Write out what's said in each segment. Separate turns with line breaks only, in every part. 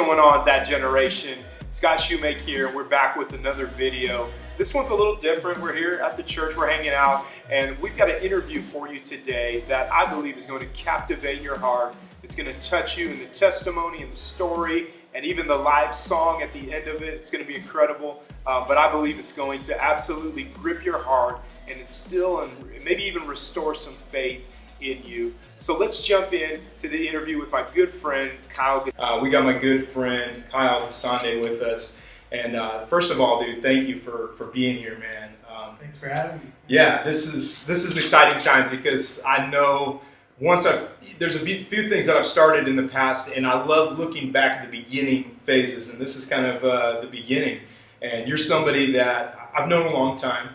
going on, that generation? Scott Shoemake here, and we're back with another video. This one's a little different. We're here at the church, we're hanging out, and we've got an interview for you today that I believe is going to captivate your heart. It's going to touch you in the testimony and the story, and even the live song at the end of it. It's going to be incredible, but I believe it's going to absolutely grip your heart and instill and maybe even restore some faith in you. So let's jump in to the interview with my good friend Kyle. We got my good friend Kyle Guisande with us, and first of all, dude, thank you for being here, man.
Thanks for having me.
Yeah, this is exciting times because I know there's a few things that I've started in the past, and I love looking back at the beginning phases, and this is kind of the beginning. And you're somebody that I've known a long time.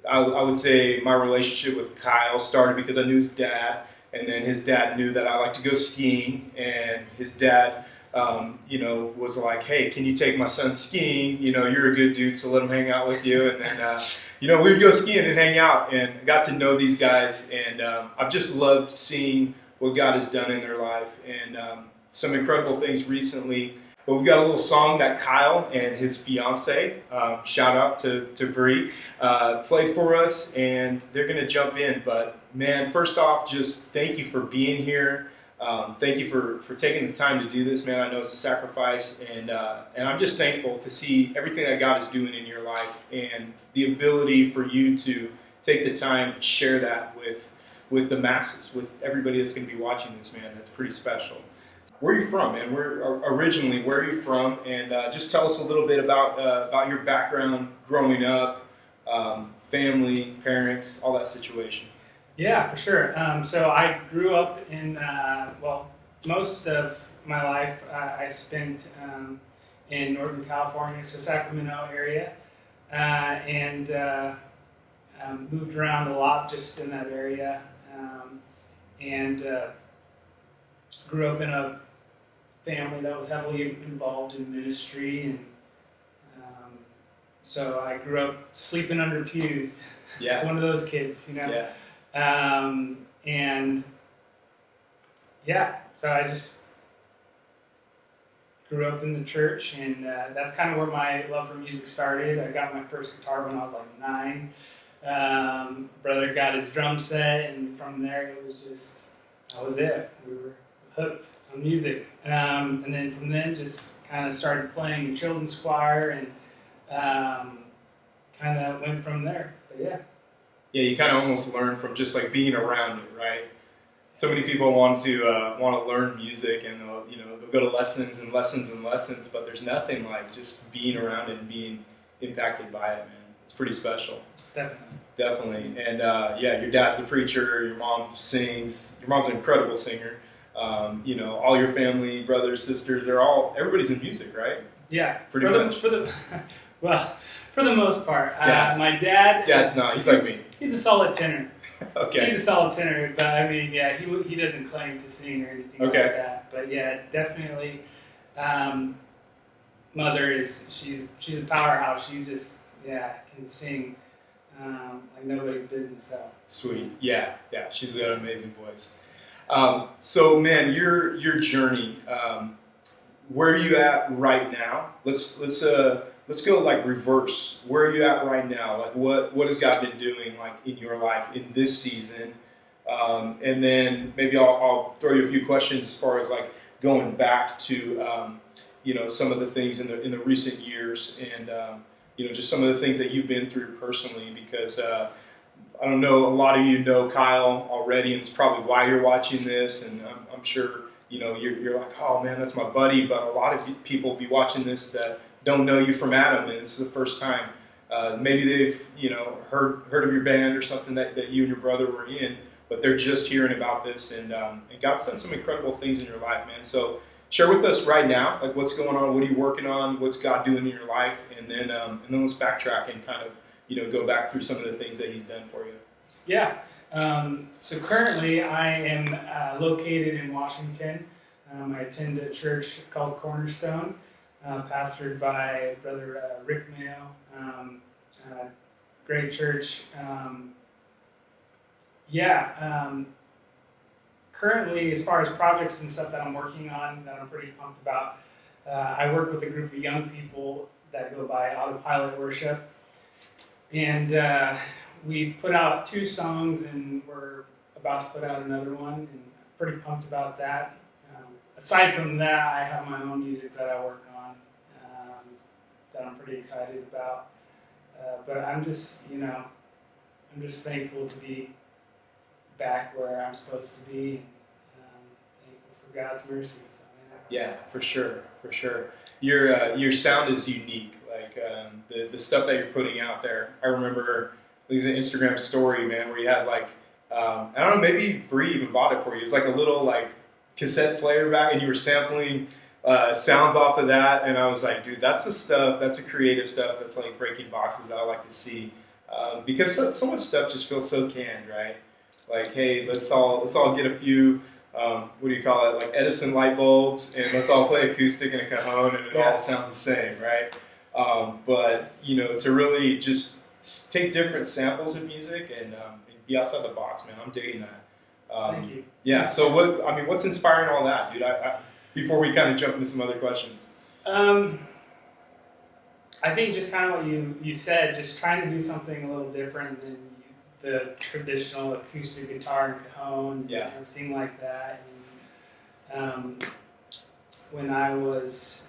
I would say my relationship with Kyle started because I knew his dad, and then his dad knew that I like to go skiing, and his dad, was like, hey, can you take my son skiing? You're a good dude, so let him hang out with you. And then, we would go skiing and hang out, and I got to know these guys, and I've just loved seeing what God has done in their life, and some incredible things recently. But we've got a little song that Kyle and his fiancé, shout out to Bree, played for us, and they're going to jump in. But man, first off, just thank you for being here. Thank you for taking the time to do this, man. I know it's a sacrifice, and I'm just thankful to see everything that God is doing in your life and the ability for you to take the time and share that with the masses, with everybody that's going to be watching this, man. That's pretty special. Where are you from, man? Where are you from? And just tell us a little bit about your background growing up, family, parents, all that situation.
Yeah, for sure. So I grew up in, most of my life I spent in Northern California, so Sacramento area, and moved around a lot just in that area, and grew up in a family that was heavily involved in ministry, and so I grew up sleeping under pews.
Yeah.
It's one of those kids,
Yeah.
So I just grew up in the church, and that's kind of where my love for music started. I got my first guitar when I was like 9. Brother got his drum set, and from there that was it. We were hooked on music, and then from then just kind of started playing children's choir, and kind of went from there. But yeah.
Yeah, you kind of almost learn from just like being around it, right? So many people want to learn music, and they'll go to lessons and lessons and lessons, but there's nothing like just being around it and being impacted by it, man. It's pretty special. Definitely. And your dad's a preacher. Your mom sings. Your mom's an incredible singer. All your family, brothers, sisters, everybody's in music, right?
Yeah,
pretty much.
For the most part. My dad's
not. He's like me.
He's a solid tenor.
Okay.
He's a solid tenor, but I mean, yeah, he doesn't claim to sing or anything like that. But yeah, definitely. Mother she's a powerhouse. She just can sing like nobody's business. So sweet.
Yeah. She's got an amazing voice. So man, your journey. Where are you at right now? Let's go like reverse. Where are you at right now? Like what has God been doing like in your life in this season? And then maybe I'll throw you a few questions as far as like going back to some of the things in the recent years, and just some of the things that you've been through personally, because I don't know, a lot of you know Kyle already, and it's probably why you're watching this, and I'm sure you're like, oh man, that's my buddy, but a lot of people be watching this that don't know you from Adam, and this is the first time. Maybe they've heard of your band or something that you and your brother were in, but they're just hearing about this, and God's done some incredible things in your life, man. So share with us right now, like what's going on, what are you working on, what's God doing in your life, and then let's backtrack and kind of go back through some of the things that He's done for you.
Yeah. So currently I am located in Washington. I attend a church called Cornerstone, pastored by Brother Rick Mayo. Great church. currently, as far as projects and stuff that I'm working on that I'm pretty pumped about, I work with a group of young people that go by Autopilot Worship. And we've put out 2 songs, and we're about to put out another one, and I'm pretty pumped about that. Aside from that, I have my own music that I work on that I'm pretty excited about. But I'm just thankful to be back where I'm supposed to be, and thankful for God's mercy. So,
Yeah, for sure. Your sound is unique. Like the stuff that you're putting out there. I remember there's an Instagram story, man, where you had like I don't know, maybe Bree even bought it for you. It's like a little like cassette player back, and you were sampling sounds off of that, and I was like, dude, that's the stuff. That's the creative stuff. That's like breaking boxes that I like to see, because so much stuff just feels so canned, right? Like, hey, let's all get a few. What do you call it? Like Edison light bulbs, and let's all play acoustic in a cajon, and it all sounds the same, right? But to really just take different samples of music and be outside the box, man. I'm digging that.
Thank you.
Yeah. So what's inspiring all that, dude? I before we kind of jump into some other questions.
I think just kind of what you said, just trying to do something a little different than the traditional acoustic guitar and cajon and everything like that. And when I was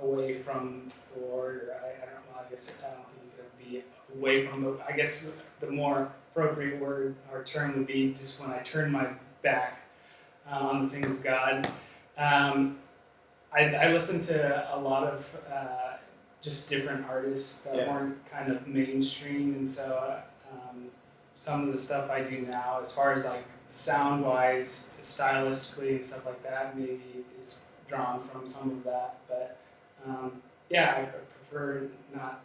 away from the Lord, or I don't know, I guess I don't think it would be away from the, I guess the more appropriate word or term would be just when I turned my back on the things of God. I listened to a lot of just different artists that weren't kind of mainstream, and so some of the stuff I do now, as far as like sound-wise, stylistically and stuff like that, maybe is drawn from some of that. But I prefer not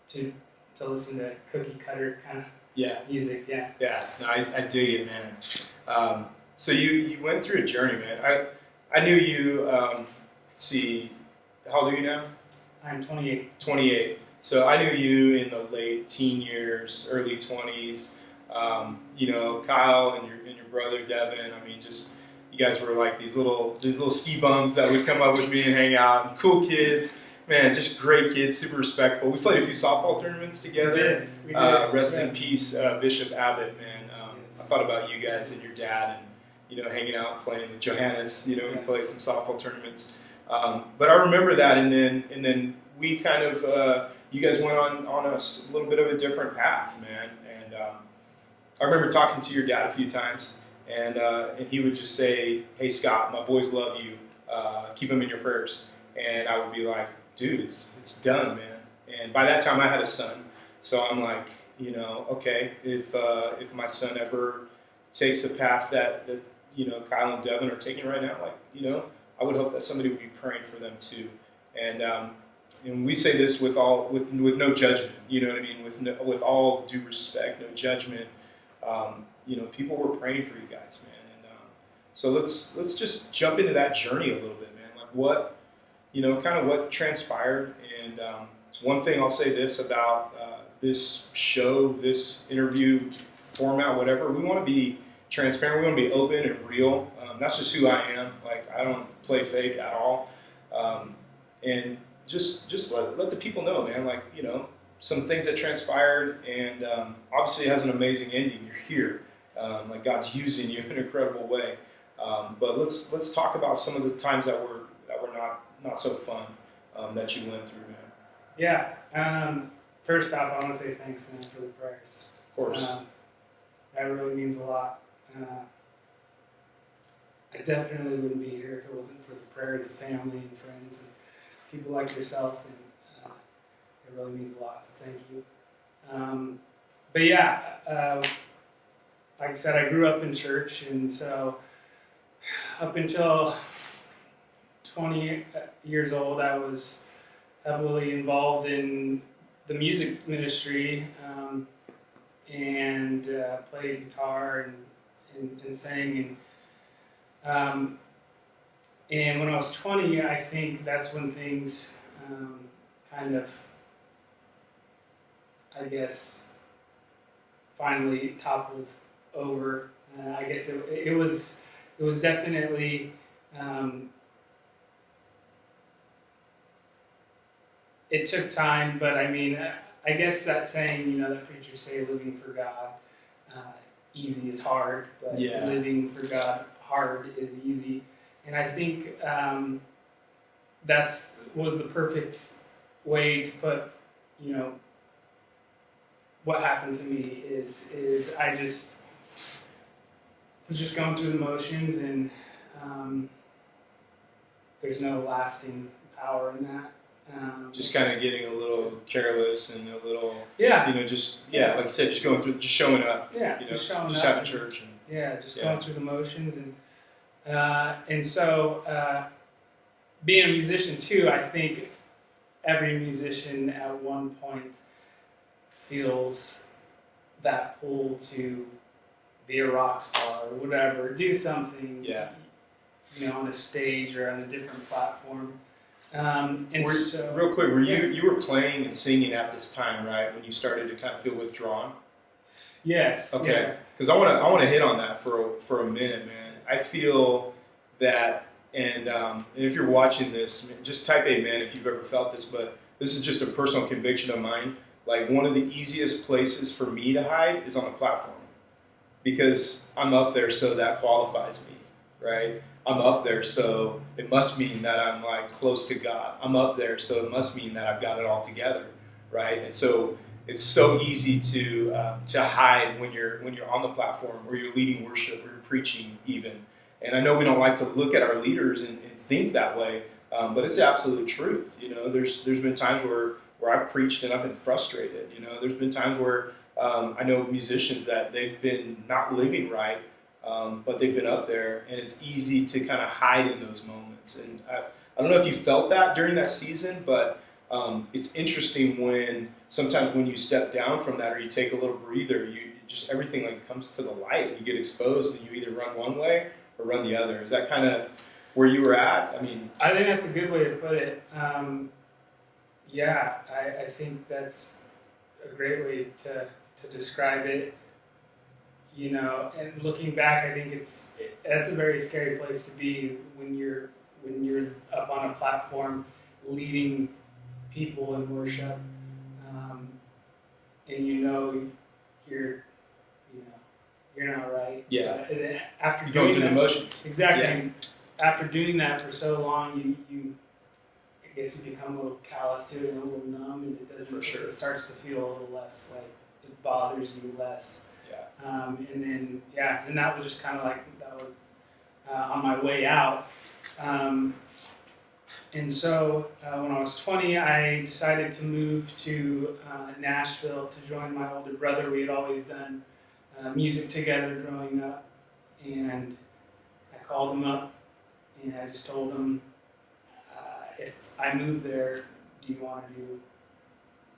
to listen to cookie cutter kind of music.
Yeah. No, I dig it, man. So you went through a journey, man. I knew you. How old are you now?
I'm 28.
28. So I knew you in the late teen years, early 20s. Kyle and your brother Devin. I mean, just you guys were like these little ski bums that would come up with me and hang out. And cool kids, man, just great kids, super respectful. We played a few softball tournaments together.
We did.
Rest in peace, Bishop Abbott, man. I thought about you guys and your dad, and hanging out playing with Johannes. We played some softball tournaments. But I remember that, and then we kind of you guys went on a little bit of a different path, man. And I remember talking to your dad a few times, and he would just say, "Hey Scott, my boys love you. Keep them in your prayers." And I would be like, "Dude, it's done, man." And by that time, I had a son, so I'm like, okay, if my son ever takes a path that Kyle and Devin are taking right now, I would hope that somebody would be praying for them too. And we say this with no judgment, you know what I mean? With all due respect, no judgment. People were praying for you guys, man. And so let's just jump into that journey a little bit, man. Like what, kind of what transpired. And one thing I'll say this about this show, this interview format, whatever, we want to be transparent. We want to be open and real. That's just who I am. Like, I don't play fake at all. And just let the people know, man. Like, some things that transpired, and obviously it has an amazing ending. You're here. Like, God's using you in an incredible way. But let's talk about some of the times that were not so fun that you went through, man.
Yeah. First off, I want to say thanks, man, for the prayers.
Of course.
That really means a lot. I definitely wouldn't be here if it wasn't for the prayers of family and friends and people like yourself, and it really means a lot, so thank you. Like I said, I grew up in church, and so up until 20 years old, I was heavily involved in the music ministry, and played guitar and sang. And when I was 20, I think that's when things kind of, I guess, finally toppled over. I guess it was definitely. It took time, but I mean, I guess that saying, that preachers say, living for God, easy is hard, but living for God hard is easy. And I think was the perfect way to put, what happened to me is I just was just going through the motions, and there's no lasting power in that.
Just kind of getting a little careless and a little, like you said, just going through, just showing up.
Just showing
just
up.
having church.
Going through the motions, and so being a musician too, I think every musician at one point feels that pull to be a rock star or whatever, do something, on a stage or on a different platform.
Real quick, you were playing and singing at this time, right? When you started to kind of feel withdrawn.
Yes.
Okay. Because I want to hit on that for a minute, man. I feel that, and if you're watching this, just type amen if you've ever felt this. But this is just a personal conviction of mine. Like, one of the easiest places for me to hide is on a platform, because I'm up there, so that qualifies me, right? I'm up there, so it must mean that I'm like close to God. I'm up there, so it must mean that I've got it all together, right? And so it's so easy to hide when you're on the platform, or you're leading worship, or you're preaching even. And I know we don't like to look at our leaders and think that way, but it's the absolute truth. There's been times where I've preached and I've been frustrated. There's been times where I know musicians that they've been not living right. But they've been up there, and it's easy to kind of hide in those moments. And I don't know if you felt that during that season, but it's interesting sometimes when you step down from that, or you take a little breather, everything like comes to the light. You get exposed, and you either run one way or run the other. Is that kind of where you were at? I mean,
I think that's a good way to put it. I think that's a great way to describe it. And looking back, I think that's a very scary place to be when you're up on a platform leading people in worship, and you're not right.
Yeah.
And then after
you're going through the motions.
Exactly.
Yeah.
After doing that for so long, you I guess you become a little callous to it and a little numb, and it doesn't.
For sure.
It starts to feel a little less like it bothers you less. And that was just kind of like, that was on my way out. And so when I was 20, I decided to move to Nashville to join my older brother. We had always done music together growing up. And I called him up, and I just told him, if I move there, do you want to do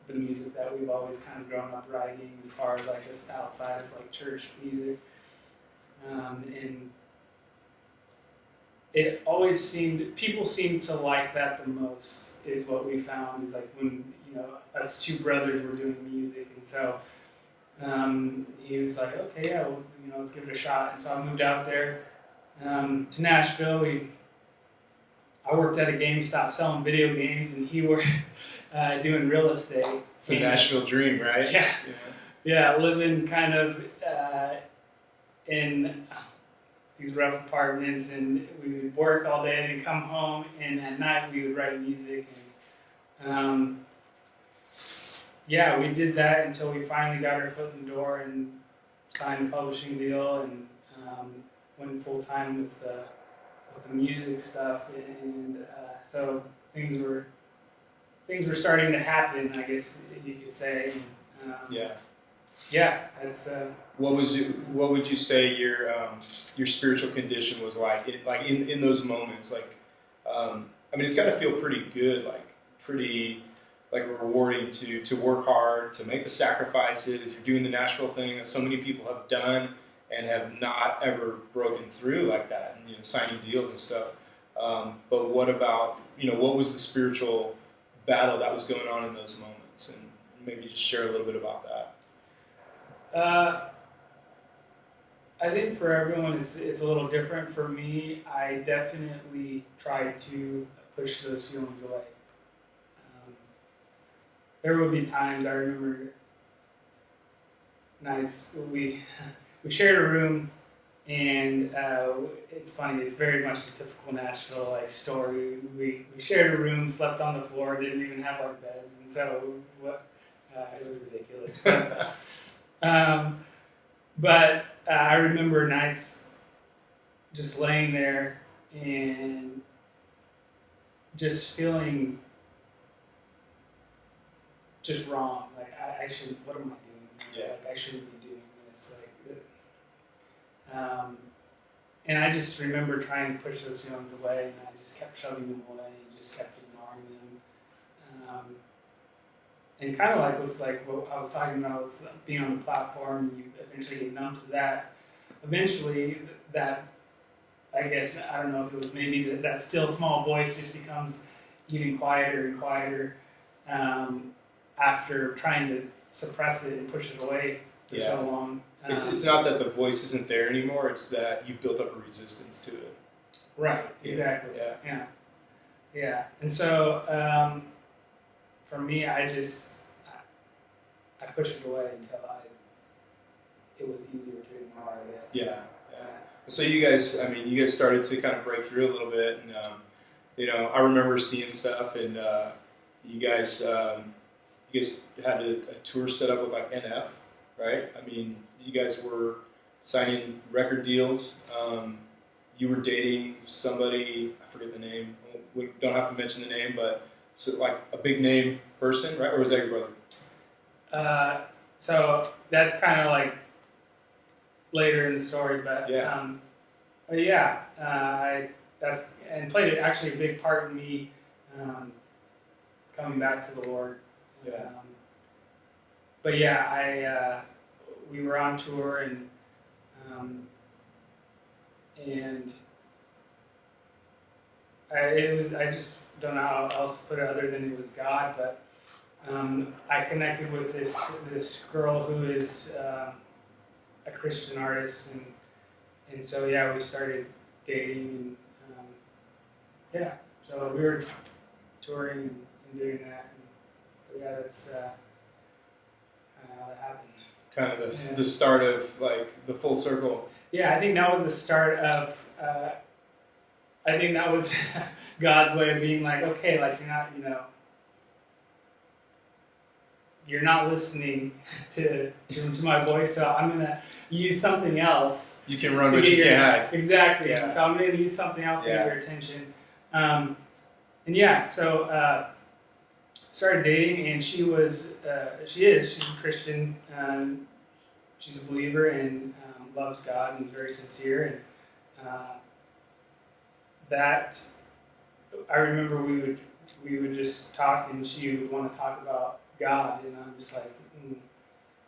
the music that we've always kind of grown up writing, as far as like just outside of like church music, and it always people seem to like that the most, is what we found, is like when us two brothers were doing music. And so he was like, okay, well, let's give it a shot. And so I moved out there to Nashville. I worked at a GameStop selling video games, and he worked doing real estate.
It's a Nashville dream, right?
Yeah, living kind of in these rough apartments, and we would work all day and come home, and at night we would write music. And we did that until we finally got our foot in the door and signed a publishing deal, and went full time with the music stuff, and so things were starting to happen, I guess you could say. That's.
What would you say your spiritual condition was like? In those moments, it's got to feel pretty good, pretty rewarding to work hard, to make the sacrifices. You're doing the Nashville thing that so many people have done and have not ever broken through like that, and signing deals and stuff. But what about what was the spiritual battle that was going on in those moments, and maybe just share a little bit about that.
I think for everyone it's a little different. For me, I definitely try to push those feelings away. There would be times I remember nights we shared a room, and it's funny. It's very much the typical Nashville like story. We shared a room, slept on the floor, didn't even have like beds, and so it was ridiculous. But I remember nights just laying there and just feeling just wrong. Like I should. What am I doing?
Yeah.
Like I shouldn't be doing this. And I just remember trying to push those feelings away, and I just kept shoving them away and just kept ignoring them. And kind of like with like what I was talking about with being on the platform, you eventually get numb to that. Eventually, that I guess I don't know if it was maybe that still small voice just becomes even quieter and quieter after trying to suppress it and push it away for so long.
It's not that the voice isn't there anymore; it's that you've built up a resistance to it.
Right. Exactly. Yeah. And so for me, I pushed it away until it was easier to ignore, I guess.
Yeah. So you guys started to kind of break through a little bit, and I remember seeing stuff, and you guys had a tour set up with like NF, right? I mean, you guys were signing record deals. You were dating somebody, I forget the name. We don't have to mention the name, but so like a big name person, right? Or was that your brother?
So that's kind of like later in the story, but that's and played actually a big part in me coming back to the Lord.
Yeah.
But yeah, we were on tour and I just don't know how else to put it other than it was God, but I connected with this girl who is a Christian artist, and so we started dating, and so we were touring and doing that, and that's how that happened.
Kind of the start of like the full circle.
Yeah, I think that was the start of. I think that was God's way of being like, okay, like you're not listening to my voice, so I'm gonna use something else.
You can run, but you can't hide.
Exactly.
Yeah.
So I'm gonna use something else to get your attention. So started dating, and she's a Christian. She's a believer and loves God and is very sincere. And that I remember we would just talk, and she would want to talk about God, and I'm just like,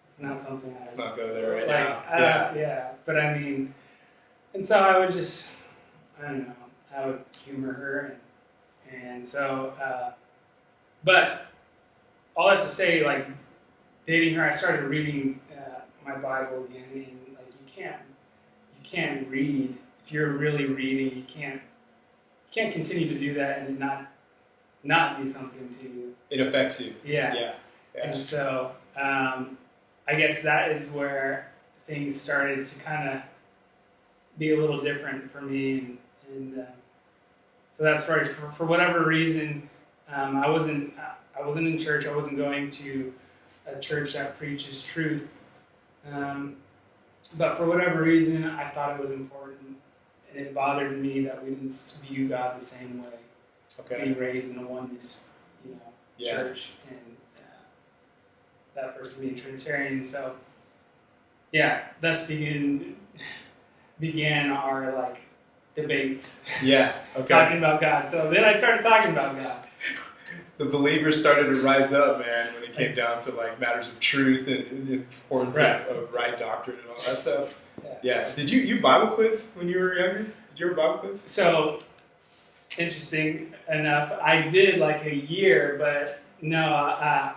it's not something
Let's not go there right
now. But I mean, and so I would just, I don't know, I would humor her, and so, but all that to say, like, dating her, I started reading my Bible again, and like, you can't read, if you're really reading, you can't continue to do that and not do something to you.
It affects you.
Yeah. And so I guess that is where things started to kind of be a little different for me, and so that's right. For whatever reason, I wasn't in church. I wasn't going to a church that preaches truth, but for whatever reason, I thought it was important, and it bothered me that we didn't view God the same way.
Okay.
Being raised in a oneness, church, and that person being Trinitarian. So, thus began our like debates.
Yeah. Okay.
Talking about God. So then I started talking about God.
The believers started to rise up, man, when it came down to like matters of truth and the importance of right doctrine and all that stuff. Yeah. Did you Bible quiz when you were younger? Did you ever Bible quiz?
So, interesting enough, I did like a year, but no, I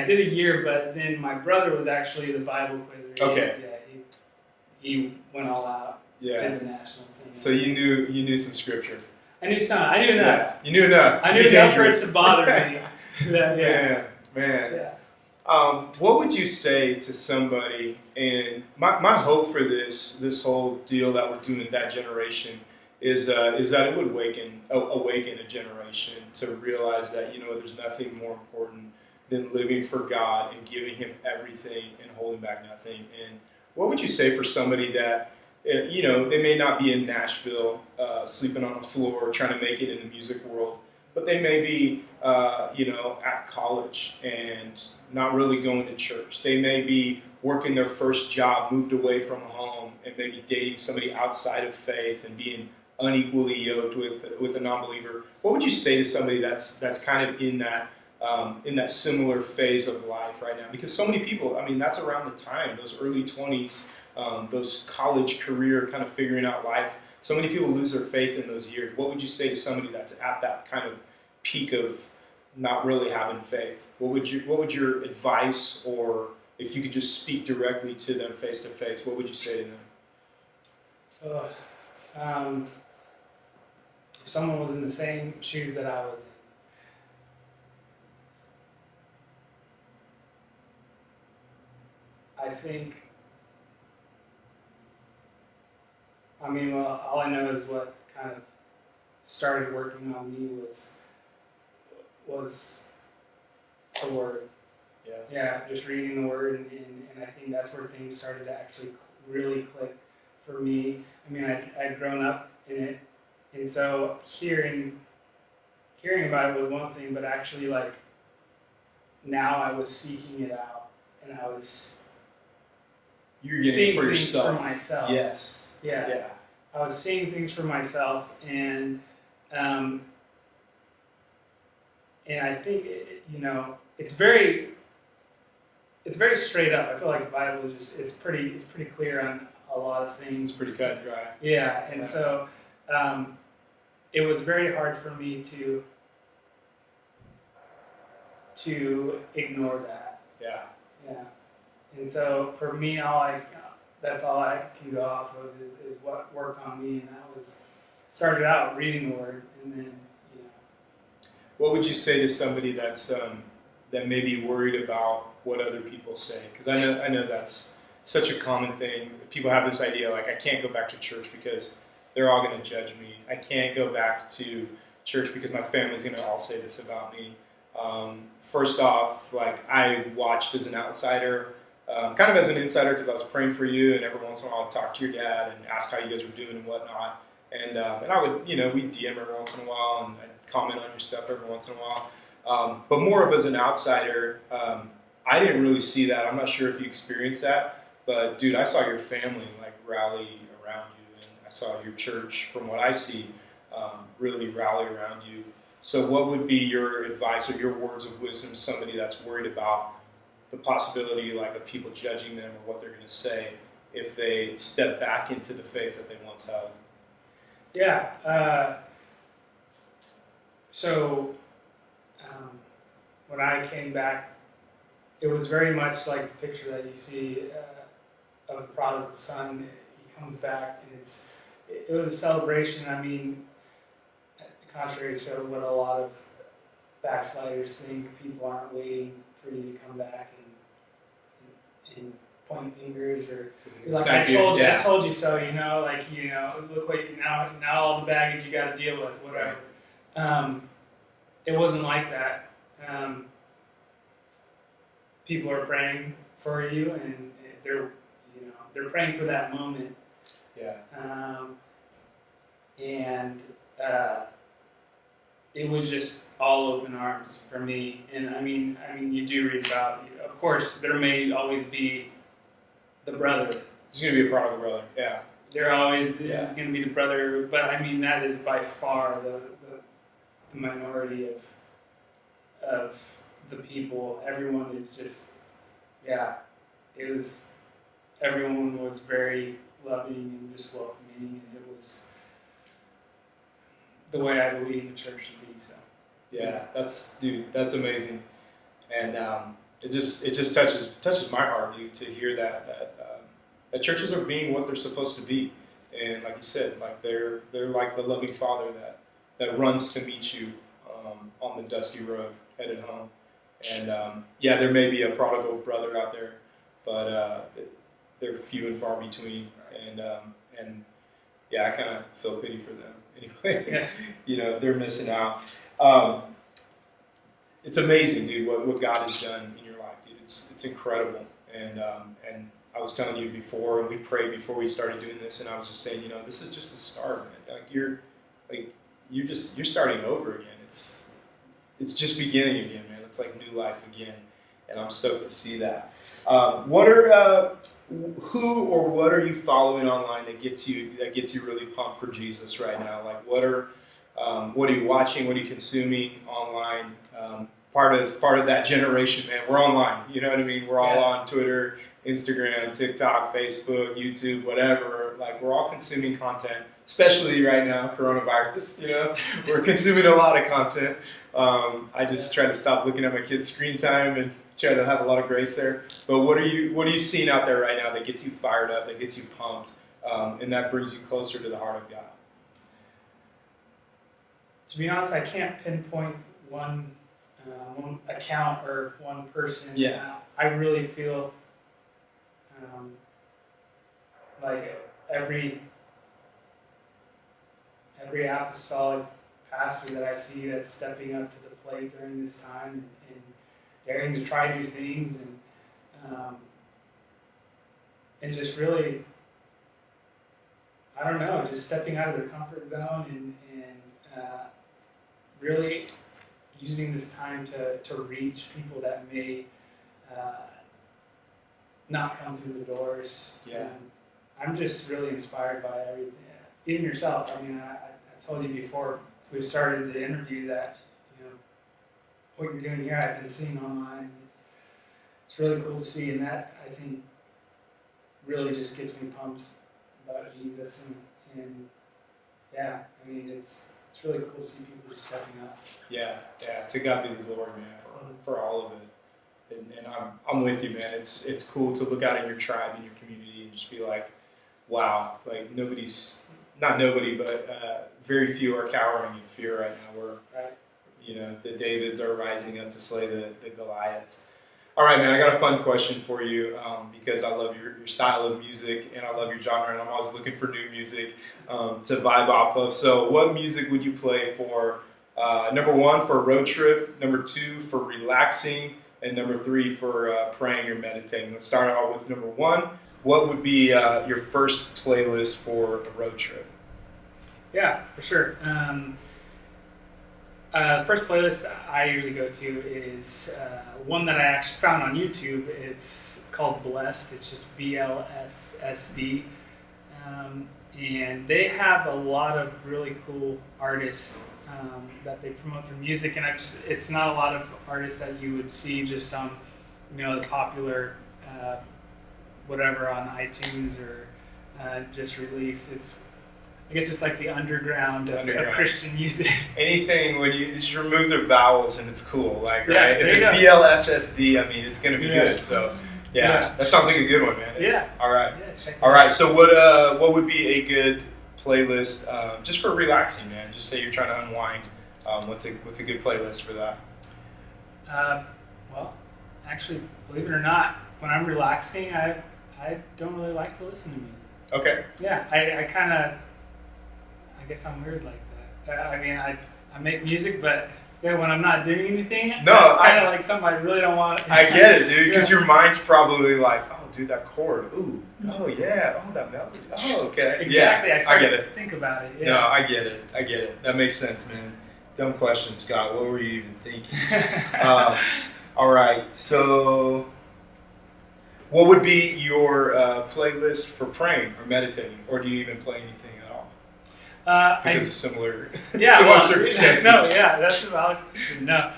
did a year, but then my brother was actually the Bible quizzer.
Okay.
he went all out.
Yeah.
Did the national singing.
So you knew some scripture.
I knew some. I knew enough.
Yeah. You knew enough.
I knew enough for it to bother me.
Man.
Yeah.
What would you say to somebody? And my hope for this whole deal that we're doing in that generation is that it would awaken a generation to realize that there's nothing more important than living for God and giving Him everything and holding back nothing. And what would you say for somebody that they may not be in Nashville sleeping on the floor trying to make it in the music world, but they may be at college and not really going to church. They may be working their first job, moved away from home, and maybe dating somebody outside of faith and being unequally yoked with a non-believer. What would you say to somebody that's kind of in that similar phase of life right now? Because so many people, that's around the time, those early 20s, those college career kind of figuring out life. So many people lose their faith in those years. What would you say to somebody that's at that kind of peak of not really having faith? What would your advice, or if you could just speak directly to them face to face, what would you say to them?
If someone was in the same shoes that I was in, I think, all I know is what kind of started working on me was the Word. Yeah, just reading the Word, and I think that's where things started to actually really click for me. I'd grown up in it, and so hearing about it was one thing, but actually, now I was seeking it out, and I was seeing things for myself.
Yes.
Yeah. I was seeing things for myself, and I think it's very straight up. I feel like the Bible is pretty clear on a lot of things.
It's pretty cut and dry.
Yeah, and so it was very hard for me to ignore that.
Yeah.
And so for me, that's all I can go off of is what worked on me, and that was started out reading the Word, and then
What would you say to somebody that's that may be worried about what other people say? Because I know that's such a common thing. People have this idea I can't go back to church because they're all going to judge me. I can't go back to church because my family's going to all say this about me. First off, I watched as an outsider. Kind of as an insider because I was praying for you, and every once in a while I'd talk to your dad and ask how you guys were doing and whatnot. And I would, we'd DM every once in a while, and I'd comment on your stuff every once in a while. But more of as an outsider, I didn't really see that. I'm not sure if you experienced that, but dude, I saw your family rally around you, and I saw your church, from what I see, really rally around you. So what would be your advice or your words of wisdom to somebody that's worried about the possibility of people judging them or what they're going to say if they step back into the faith that they once held?
Yeah. So when I came back, it was very much like the picture that you see of the prodigal son. He comes back, and it was a celebration. Contrary to what a lot of backsliders think, people aren't waiting for you to come back and point fingers or I told you so. Look what now all the baggage you got to deal with, whatever. It wasn't like that. People are praying for you, and they're praying for that moment.
Yeah.
It was just all open arms for me. And you do read about, of course, there may always be the brother.
There's going to be a prodigal brother, yeah.
There always is going to be the brother, but that is by far the minority of the people. Everyone is just, everyone was very loving and just welcoming, and it was the way I believe the church should be. So
yeah, that's amazing, and it just touches my heart, dude, to hear that that churches are being what they're supposed to be. And like you said, like they're like the loving father that runs to meet you on the dusty road headed home. And there may be a prodigal brother out there, but they're few and far between. And I kind of feel pity for them anyway.
Yeah.
They're missing out. It's amazing, dude, what God has done in your life, dude. It's incredible. And I was telling you before, and we prayed before we started doing this, and I was just saying, this is just a start, man. You're starting over again. It's just beginning again, man. It's like new life again, and I'm stoked to see that. What are you following online that gets you really pumped for Jesus right now? Like what are you watching? What are you consuming online? Part of that generation, man. We're online. You know what I mean? We're all on Twitter, Instagram, TikTok, Facebook, YouTube, whatever. Like we're all consuming content, especially right now, coronavirus. We're consuming a lot of content. I just try to stop looking at my kids' screen time and try to have a lot of grace there. But what are you seeing out there right now that gets you fired up, that gets you pumped, and that brings you closer to the heart of God?
To be honest, I can't pinpoint one account or one person.
Yeah.
I really feel like every apostolic pastor that I see that's stepping up to the plate during this time and daring to try new things and just really, I don't know, just stepping out of their comfort zone and really using this time to reach people that may not come through the doors.
Yeah.
I'm just really inspired by everything. Even yourself. I mean, I told you before we started the interview that what you're doing here, I've been seeing online. It's really cool to see, and that I think really just gets me pumped about Jesus and I mean it's really cool to see people just stepping up. Yeah.
To God be the glory, man, for all of it. And I'm with you, man. It's cool to look out in your tribe, in your community, and just be like, wow, like very few are cowering in fear right now. The Davids are rising up to slay the Goliaths. All right, man, I got a fun question for you because I love your style of music and I love your genre, and I'm always looking for new music to vibe off of. So what music would you play for, number one, for a road trip, number two, for relaxing, and number three, for praying or meditating? Let's start out with number one. What would be your first playlist for a road trip?
Yeah, for sure. The first playlist I usually go to is one that I actually found on YouTube. It's called Blessed. It's just BLSSD. And they have a lot of really cool artists that they promote their music. And it's not a lot of artists that you would see just on, the popular whatever on iTunes or just released. I guess it's like the underground of Christian music. Anything
when you just remove their vowels and it's cool, like
yeah,
right? If it's BLSSD, I mean it's gonna be good. So that sounds like a good one, man.
Yeah.
All right.
Yeah,
all right. So what would be a good playlist just for relaxing, man? Just say you're trying to unwind. What's a good playlist for that?
Well, actually, believe it or not, when I'm relaxing, I don't really like to listen to music.
Okay.
Yeah, I guess I'm weird like that. I mean, I make music, but when I'm not doing anything, it's kind of like something I really don't want.
I get it, dude, because your mind's probably like, oh, dude, that chord, ooh, oh yeah, oh, that melody, oh, okay.
Exactly,
yeah,
I started to think about it. Yeah.
No, I get it. That makes sense, man. Dumb question, Scott. What were you even thinking? All right, so what would be your playlist for praying or meditating, or do you even play anything at all? Because of similar circumstances.
No, that's a valid question. No.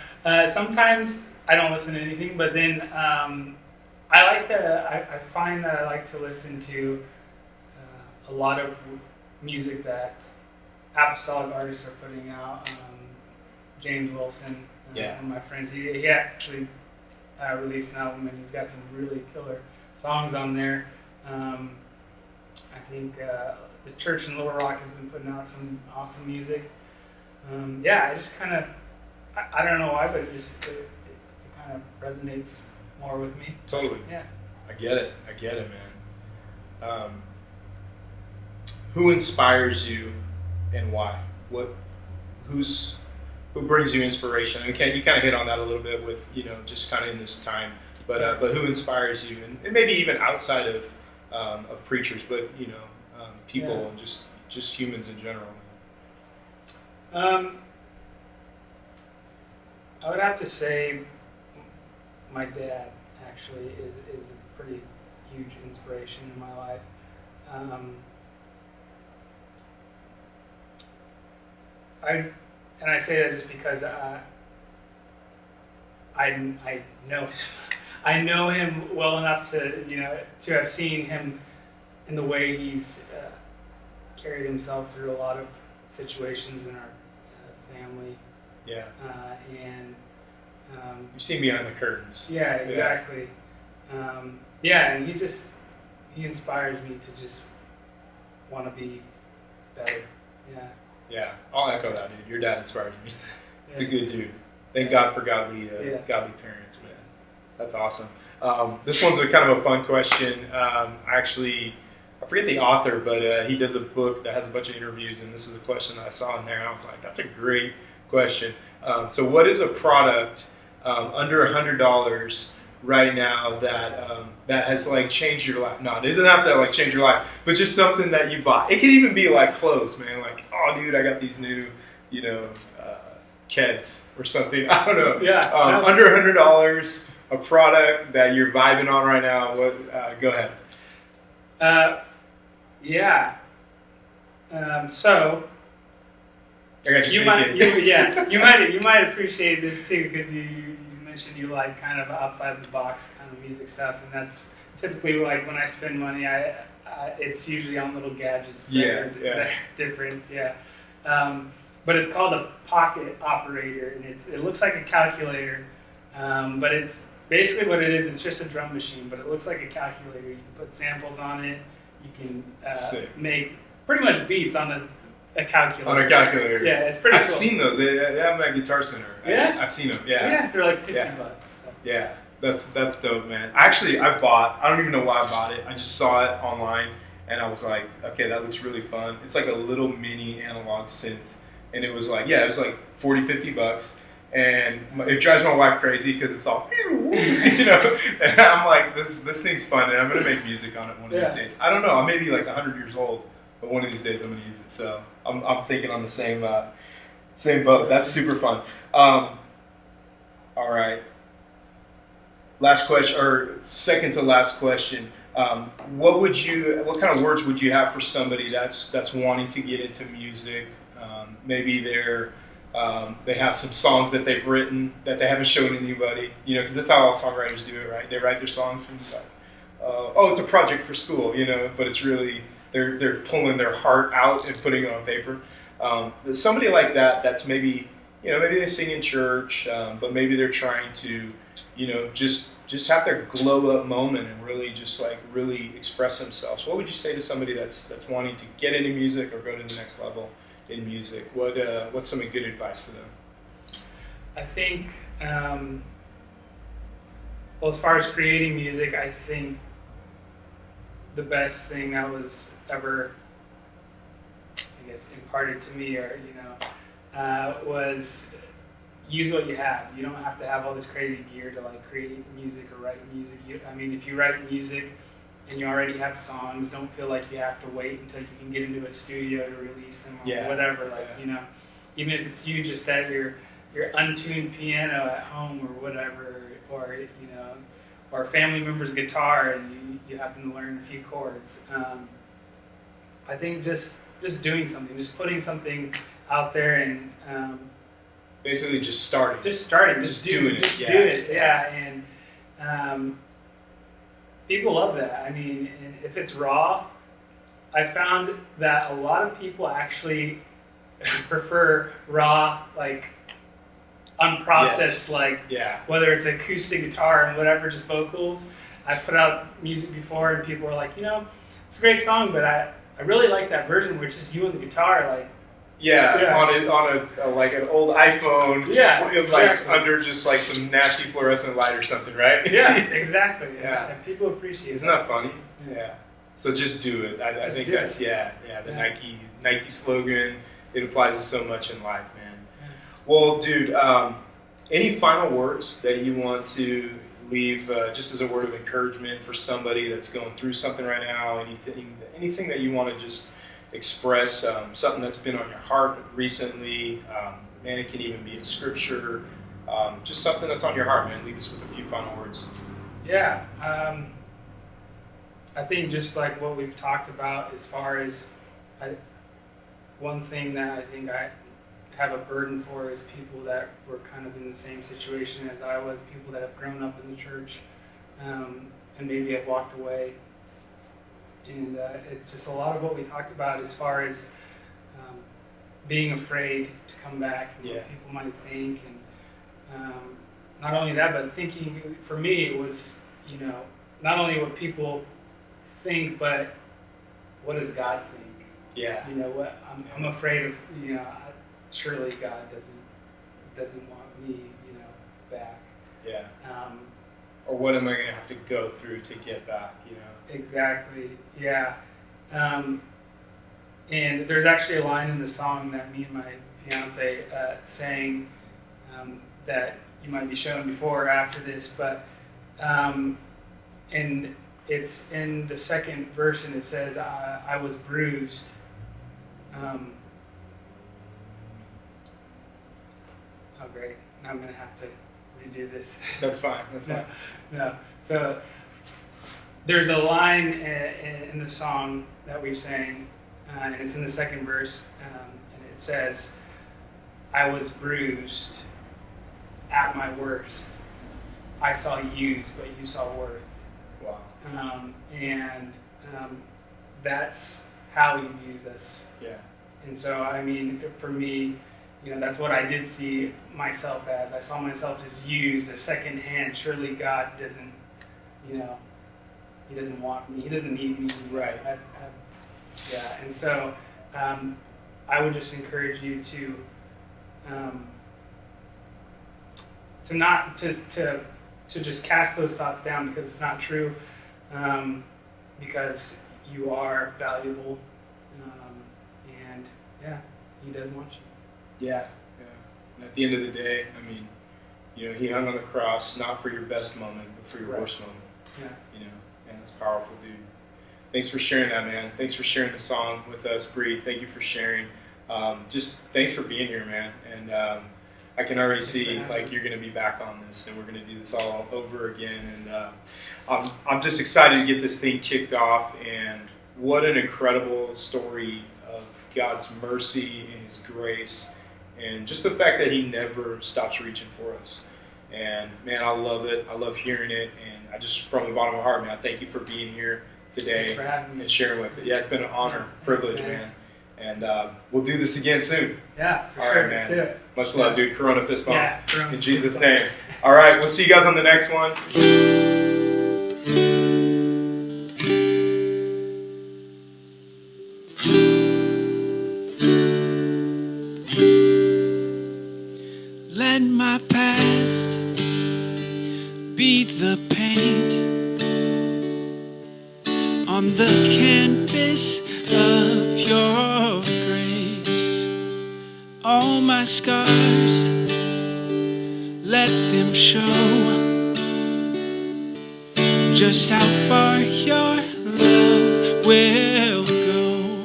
Sometimes I don't listen to anything, but then I find that I like to listen to a lot of music that apostolic artists are putting out. James Wilson, one of my friends, he actually released an album and he's got some really killer songs on there. I think the church in Little Rock has been putting out some awesome music. I just kind of, I don't know why, but it kind of resonates more with me.
Totally.
Yeah.
I get it, man. Who inspires you and why? Who brings you inspiration? And you kind of hit on that a little bit with, just kind of in this time. But who inspires you, and maybe even outside of preachers, but people and just humans in general.
I would have to say my dad actually is a pretty huge inspiration in my life. I say that just because I know him well enough to have seen him in the way he's carried himself through a lot of situations in our family.
Yeah.
You've
seen behind the curtains.
Yeah, exactly. And he inspires me to just want to be better. Yeah.
Yeah, I'll echo that, dude. Your dad inspires me. It's a good dude. Thank God for godly parents, man. That's awesome. This one's a kind of a fun question. I forget the author, but he does a book that has a bunch of interviews, and this is a question that I saw in there, and I was like, that's a great question. So what is a product under $100 right now that has changed your life? No, it doesn't have to change your life, but just something that you bought. It could even be clothes, man. Oh, dude, I got these new, Keds or something. I don't know.
Yeah.
Under $100, a product that you're vibing on right now. What? Go ahead.
So.
I got you
might appreciate this too, because you mentioned you like kind of outside the box kind of music stuff, and that's typically when I spend money, it's usually on little gadgets that are different. Yeah. But it's called a pocket operator, and it looks like a calculator, but it's basically what it is. It's just a drum machine, but it looks like a calculator. You can put samples on it. You can make pretty much beats on a calculator.
On a calculator.
Yeah, it's pretty cool.
I've seen those. They have them at Guitar Center.
Yeah?
I've seen them. Yeah.
Yeah, they're like $50. So.
Yeah, that's dope, man. I don't even know why I bought it. I just saw it online, and I was like, okay, that looks really fun. It's like a little mini analog synth, and it was like $40-$50. And it drives my wife crazy because it's all, and I'm like, this thing's fun, and I'm going to make music on it one of these days. I don't know, I may be 100 years old, but one of these days I'm going to use it. So I'm thinking on the same boat. That's super fun. All right. Last question, or second to last question. What kind of words would you have for somebody that's wanting to get into music? Maybe they have some songs that they've written that they haven't shown anybody, because that's how all songwriters do it, right? They write their songs and it's a project for school, but it's really, they're pulling their heart out and putting it on paper. Somebody like that's maybe, maybe they sing in church, but maybe they're trying to, just have their glow up moment and really really express themselves. What would you say to somebody that's wanting to get into music or go to the next level in music? What's some good advice for them?
I think, as far as creating music, I think the best thing that was ever, I guess, imparted to me, or was use what you have. You don't have to have all this crazy gear to create music or write music. If you write music and you already have songs, don't feel like you have to wait until you can get into a studio to release them or whatever. Even if it's you just at your untuned piano at home or whatever, or a family member's guitar and you happen to learn a few chords. I think just doing something, just putting something out there and
basically just starting.
Just doing it. Yeah. And people love that. And if it's raw, I found that a lot of people actually prefer raw, unprocessed, whether it's acoustic guitar and whatever, just vocals. I put out music before and people were like, it's a great song, but I really like that version where it's just you and the guitar, like.
Yeah. on a like an old iPhone.
Yeah,
it was
exactly.
like under just like some nasty fluorescent light or something, right?
Yeah, exactly.
Yeah.
And people appreciate it.
Isn't that funny? Yeah. So just do it. I think that's the Nike slogan. It applies to so much in life, man.
Yeah.
Well, dude, any final words that you want to leave just as a word of encouragement for somebody that's going through something right now? Anything that you want to just express, something that's been on your heart recently? Man, it can even be in scripture. Just something that's on your heart, man. Leave us with a few final words.
Yeah. I think just like what we've talked about as far as one thing that I think I have a burden for is people that were kind of in the same situation as I was, people that have grown up in the church and maybe have walked away. And it's just a lot of what we talked about as far as being afraid to come back and what people might think. And not only that, but thinking, for me, it was, not only what people think, but what does God think?
Yeah.
What I'm afraid of, surely God doesn't want me, back.
Yeah. Or what am I going to have to go through to get back,
Exactly, yeah. And there's actually a line in the song that me and my fiancé sang that you might be shown before or after this, but and it's in the second verse, and it says, I was bruised. Oh, great. Now I'm going to have to redo this.
That's fine.
No. So there's a line in the song that we sang, and it's in the second verse, and it says, I was bruised at my worst. I saw used, but you saw worth.
Wow.
And that's how he views us.
Yeah.
And so, I mean, for me, that's what I did see myself as. I saw myself as used, as second hand. Surely God doesn't, He doesn't want me. He doesn't need me.
Right.
Yeah. And so, I would just encourage you to not to just cast those thoughts down because it's not true, because you are valuable, and He does want you.
Yeah. And at the end of the day, I mean, He hung on the cross not for your best moment, but for your worst moment.
Yeah.
And it's powerful, dude. Thanks for sharing that, man. Thanks for sharing the song with us, Bree. Thank you for sharing. Just thanks for being here, man. And I can already see like you're going to be back on this, and we're going to do this all over again. And I'm just excited to get this thing kicked off. And what an incredible story of God's mercy and His grace, and just the fact that He never stops reaching for us. And man, I love it. I love hearing it. And I just, from the bottom of my heart, man, I thank you for being here today.
Thanks for having me.
And sharing with it. Yeah, it's been an honor, privilege, man. And we'll do this again soon.
Yeah, for
all
sure.
right, man.
Let's do it.
Much love, dude. Corona fist bump.
Yeah, Corona
in Jesus'
fist bump.
name. All right, we'll see you guys on the next one.
Let my past be the paint on the canvas of your grace. All my scars, let them show just how far your love will go.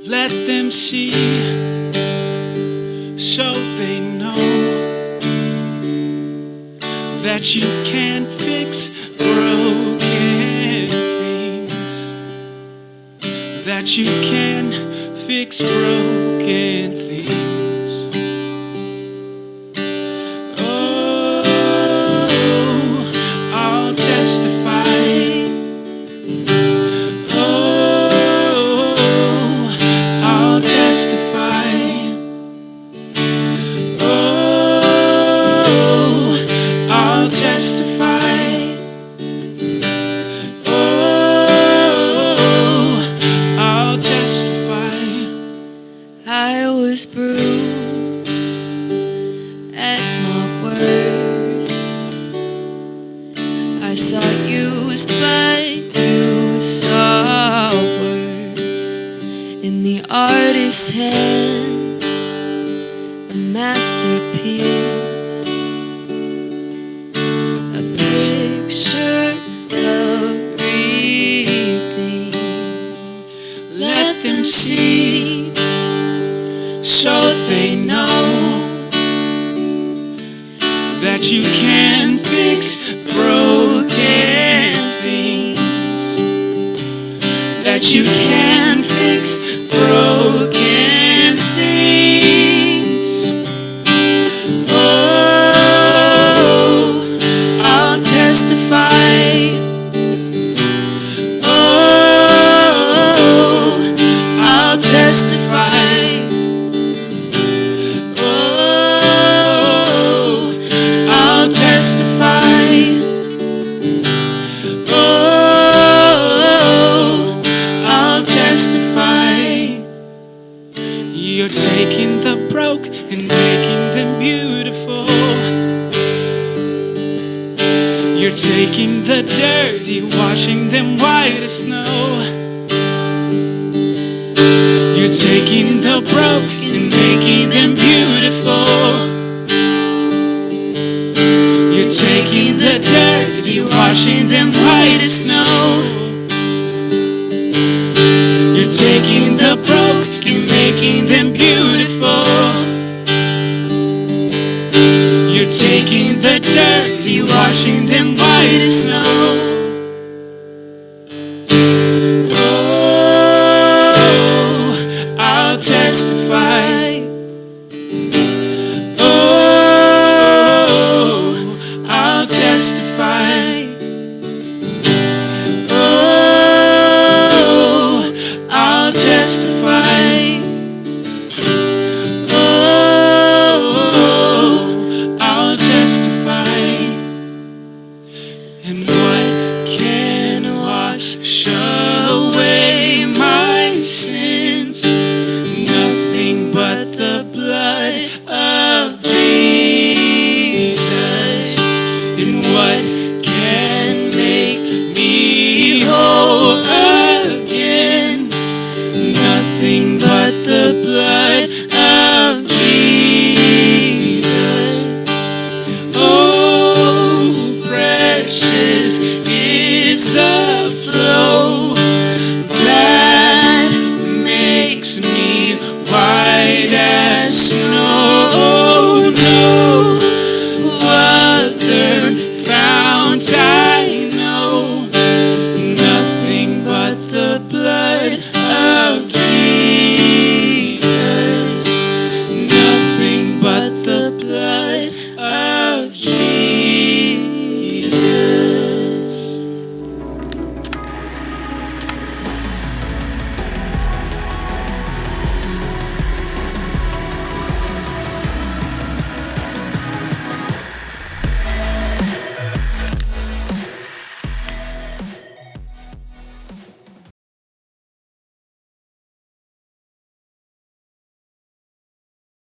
Let them see so they know that you can fix broken things, that you can fix broken things. Oh, I'll testify. Oh, I'll testify. I'll testify. Oh,
I was bruised at my worst. I saw use, but you saw worth in the artist's hands, a masterpiece, a picture of redeemed. Let them see, so they know that you can fix broken things, that you can fix broken things. Oh, I'll testify. Oh, I'll testify. You're taking the broke and making them beautiful. You're taking the dirty, washing them white as snow. You're taking the broke and making them beautiful. You're taking the dirty, washing them white as snow. You're taking the broke and making them beautiful. You're taking the dirty, washing them white as snow. Oh, I'll testify. Oh, I'll testify. I'll testify. Oh, I'll testify. And what can wash away my sins? Nothing but the blood of Jesus. And what can make me whole again? Nothing but the blood of Jesus. Oh, precious is the flow that makes me white as snow.